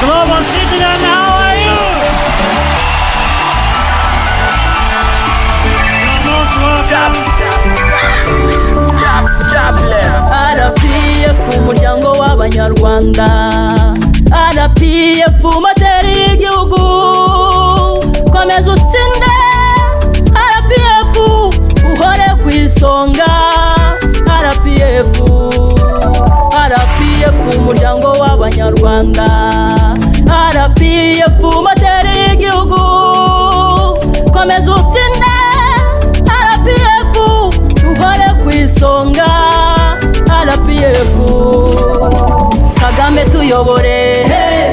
Global citizen, how are you? You're most welcome. RPF umuryango w'abanyarwanda, RPF moteri y'igihugu, komeza utsinde, RPF uhore ku isonga, RPF umuryango w'abanyarwanda, RPF moteri y'igihugu, komeza utsinde, RPF uhore ku isonga, RPF. Kagame tuyobore,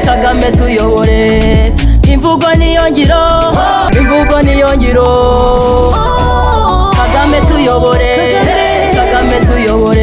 Kagame tuyobore, imvugo niyo ngiro, imvugo niyo ngiro. Kagame tuyobore, Kagame tuyobore.